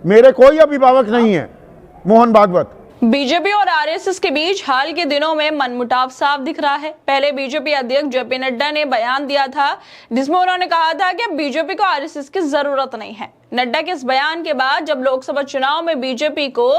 मेरे कोई अभिभावक नहीं है। मोहन भागवत। बीजेपी और आरएसएस के बीच हाल के दिनों में मनमुटाव साफ दिख रहा है। पहले बीजेपी अध्यक्ष जेपी नड्डा ने बयान दिया था जिसमें उन्होंने कहा था कि बीजेपी को आरएसएस की जरूरत नहीं है। नड्डा के इस बयान के बाद जब लोकसभा चुनाव में बीजेपी को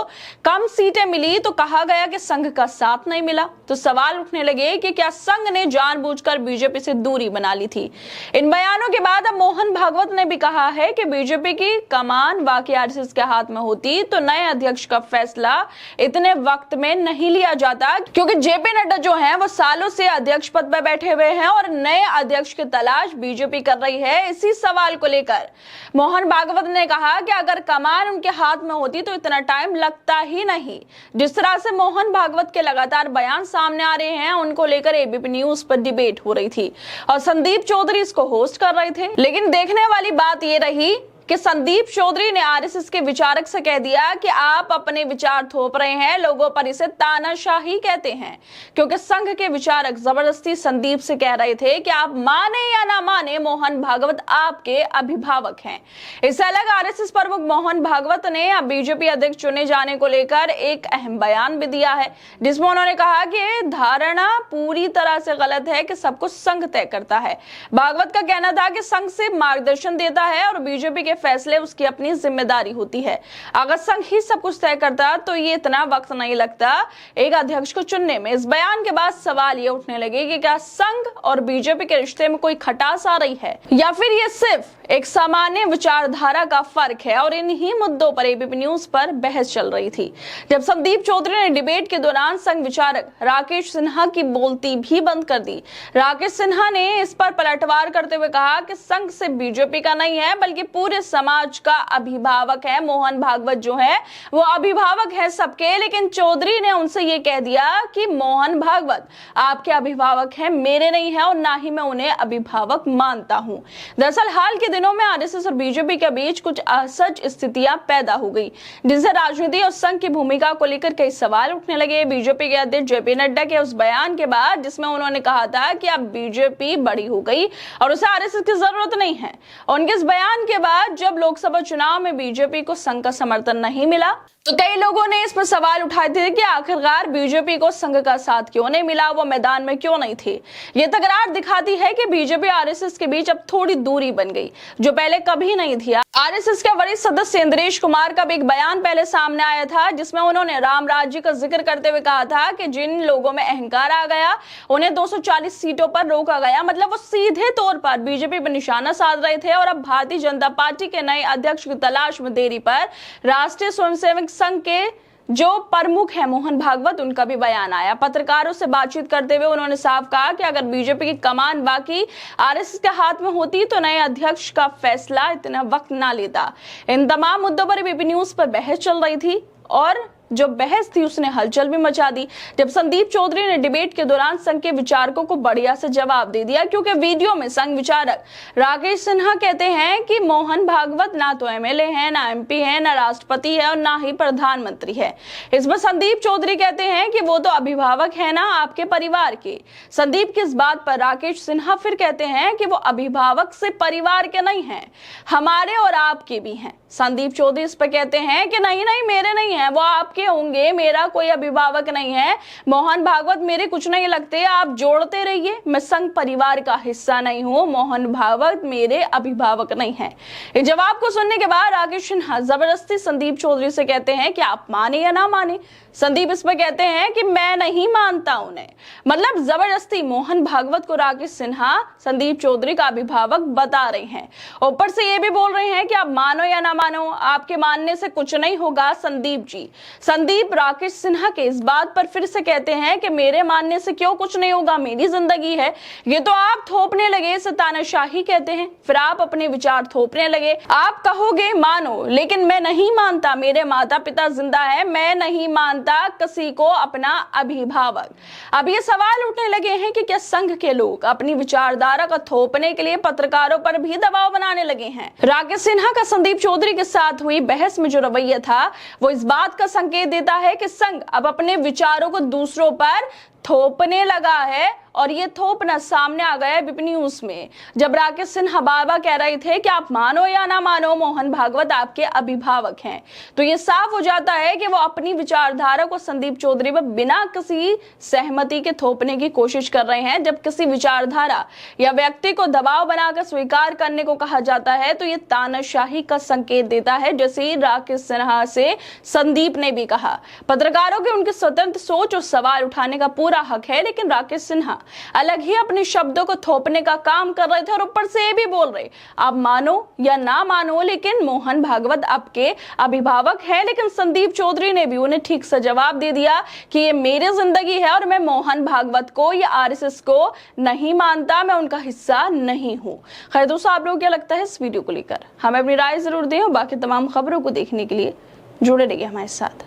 कम सीटें मिली तो कहा गया कि संघ का साथ नहीं मिला। तो सवाल उठने लगे कि क्या संघ ने जानबूझकर बीजेपी से दूरी बना ली थी। इन बयानों के बाद अब मोहन भागवत ने भी कहा है कि बीजेपी की कमान वाकई आरएसएस के हाथ में होती तो नए अध्यक्ष का फैसला इतने वक्त में नहीं लिया जाता, क्योंकि जेपी नड्डा जो है वो सालों से अध्यक्ष पद पर बैठे हुए हैं और नए अध्यक्ष की तलाश बीजेपी कर रही है। इसी सवाल को लेकर मोहन भागवत ने कहा कि अगर कमान उनके हाथ में होती तो इतना टाइम लगता ही नहीं। जिस तरह से मोहन भागवत के लगातार बयान सामने आ रहे हैं उनको लेकर एबीपी न्यूज पर डिबेट हो रही थी और संदीप चौधरी इसको होस्ट कर रहे थे। लेकिन देखने वाली बात यह रही कि संदीप चौधरी ने आरएसएस के विचारक से कह दिया कि आप अपने विचार थोप रहे हैं, लोगों पर इसे तानाशाही कहते हैं, क्योंकि संघ के विचारक जबरदस्ती संदीप से कह रहे थे कि आप माने या ना माने मोहन भागवत आपके अभिभावक हैं। इससे अलग आरएसएस प्रमुख मोहन भागवत ने अब बीजेपी अध्यक्ष चुने जाने को लेकर एक अहम बयान भी दिया है, जिसमें उन्होंने कहा कि धारणा पूरी तरह से गलत है कि सब कुछ संघ तय करता है। भागवत का कहना था कि संघ से मार्गदर्शन देता है और बीजेपी के फैसले उसकी अपनी जिम्मेदारी होती है। अगर संघ ही सब कुछ तय करता तो ये इतना वक्त नहीं लगता एक अध्यक्ष को चुनने में। इस बयान के बाद सवाल ये उठने लगे कि क्या संघ और बीजेपी के रिश्ते में कोई खटास आ रही है या फिर ये सिर्फ एक सामान्य विचारधारा का फर्क है। और इन्हीं मुद्दों पर एबीपी न्यूज पर बहस चल रही थी जब संदीप चौधरी ने डिबेट के दौरान संघ विचारक राकेश सिन्हा की बोलती भी बंद कर दी। राकेश सिन्हा ने इस पर पलटवार करते हुए कहा कि संघ से बीजेपी का नहीं है बल्कि पूरे समाज का अभिभावक है। मोहन भागवत जो है वो अभिभावक है सबके, लेकिन चौधरी ने उनसे ये कह दिया कि मोहन भागवत आपके अभिभावक हैं, मेरे नहीं है और ना ही मैं उन्हें अभिभावक मानता हूं। दरअसल हाल के दिनों में आरएसएस और बीजेपी के बीच कुछ असहज स्थितियां पैदा हो गई, जिनसे राजनीति और संघ की भूमिका को लेकर कई सवाल उठने लगे। बीजेपी के अध्यक्ष जेपी नड्डा के उस बयान के बाद जिसमें उन्होंने कहा था कि अब बीजेपी बड़ी हो गई और उसे आरएसएस की जरूरत नहीं है, उनके इस बयान के बाद जब लोकसभा चुनाव में बीजेपी को संघ का समर्थन नहीं मिला तो कई लोगों ने इस पर सवाल उठाए थे कि आखिरकार बीजेपी को संघ का साथ क्यों नहीं मिला, वो मैदान में क्यों नहीं थे। ये तकरार दिखाती है कि बीजेपी आरएसएस के बीच अब थोड़ी दूरी बन गई जो पहले कभी नहीं थी। आरएसएस के वरिष्ठ सदस्य इंद्रेश कुमार का भी एक बयान पहले सामने आया था जिसमें उन्होंने राम राज्य का जिक्र करते हुए कहा था कि जिन लोगों में अहंकार आ गया उन्हें 240 सीटों पर रोका गया। मतलब वो सीधे तौर पर बीजेपी पर निशाना साध रहे थे और अब भारतीय जनता पार्टी के नए अध्यक्ष की तलाश में देरी पर राष्ट्रीय स्वयंसेवक संघ के जो प्रमुख है मोहन भागवत उनका भी बयान आया। पत्रकारों से बातचीत करते हुए उन्होंने साफ कहा कि अगर बीजेपी की कमान बाकी आरएसएस के हाथ में होती तो नए अध्यक्ष का फैसला इतना वक्त ना लेता। इन तमाम मुद्दों पर एबीपी न्यूज पर बहस चल रही थी और जो बहस थी उसने हलचल भी मचा दी जब संदीप चौधरी ने डिबेट के दौरान संघ के विचारकों को बढ़िया से जवाब दे दिया, क्योंकि वीडियो में संघ विचारक राकेश सिन्हा कहते हैं कि मोहन भागवत ना तो एमएलए है, ना एमपी है, ना राष्ट्रपति है और ना ही प्रधानमंत्री है। इस पर संदीप चौधरी कहते हैं कि वो तो अभिभावक है ना आपके परिवार के। संदीप की इस बात पर राकेश सिन्हा फिर कहते हैं कि वो अभिभावक से परिवार के नहीं है, हमारे और आपके भी हैं। संदीप चौधरी इस पर कहते हैं कि नहीं नहीं मेरे नहीं है, वो आपके होंगे, मेरा कोई अभिभावक नहीं है। मोहन भागवत मेरे कुछ नहीं लगते, आप जोड़ते रहिए, मैं संघ परिवार का हिस्सा नहीं हूं, मोहन भागवत मेरे अभिभावक नहीं है। इस जवाब को सुनने के बाद राकेश सिन्हा जबरदस्ती संदीप चौधरी से कहते हैं कि आप माने या ना माने। संदीप इस पर कहते हैं कि मैं नहीं मानता उन्हें। मतलब जबरदस्ती मोहन भागवत को राकेश सिन्हा संदीप चौधरी का अभिभावक बता रहे हैं। ऊपर से ये भी बोल रहे हैं कि आप मानो या ना मानो, आपके मानने से कुछ नहीं होगा संदीप जी। संदीप राकेश सिन्हा के इस बात पर फिर से कहते हैं कि मेरे मानने से क्यों कुछ नहीं होगा, मेरी जिंदगी है। ये तो आप थोपने लगे, इसे तानाशाही कहते हैं। फिर आप अपने विचार थोपने लगे, आप कहोगे मानो, लेकिन मैं नहीं मानता, मेरे माता पिता जिंदा है, मैं नहीं मानता किसी को अपना अभिभावक। अब ये सवाल उठने लगे हैं कि क्या संघ के लोग अपनी विचारधारा का थोपने के लिए पत्रकारों पर भी दबाव बनाने लगे हैं। राकेश सिन्हा का संदीप चौधरी के साथ हुई बहस में जो रवैया था वो इस बात का संकेत संकेत देता है कि संघ अब अपने विचारों को दूसरों पर थोपने लगा है और ये थोपना सामने आ गया है विपिन न्यूज में। जब राकेश सिन्हा बाबा कह रहे थे कि आप मानो या ना मानो मोहन भागवत आपके अभिभावक हैं, तो ये साफ हो जाता है कि वो अपनी विचारधारा को संदीप चौधरी पर बिना किसी सहमति के थोपने की कोशिश कर रहे हैं। जब किसी विचारधारा या व्यक्ति को दबाव बनाकर स्वीकार करने को कहा जाता है तो ये तानाशाही का संकेत देता है, जैसे राकेश सिन्हा से संदीप ने भी कहा। पत्रकारों के उनकी स्वतंत्र सोच और सवाल उठाने का पूरा हक है, लेकिन राकेश सिन्हा अलग ही अपने शब्दों को थोपने का काम कर रहे थे और ऊपर से ये भी बोल रहे आप मानो या ना मानो, लेकिन मोहन भागवत आपके अभिभावक है। लेकिन संदीप चौधरी ने भी उन्हें ठीक से जवाब दे दिया कि ये मेरी जिंदगी है और मैं मोहन भागवत को या आरएसएस को नहीं मानता, मैं उनका हिस्सा नहीं हूं। खैर दोस्तों, आप लोगों को क्या लगता है इस वीडियो को लेकर? हमें अपनी राय जरूर दें और बाकी तमाम खबरों को देखने के लिए जुड़े रहिए हमारे साथ।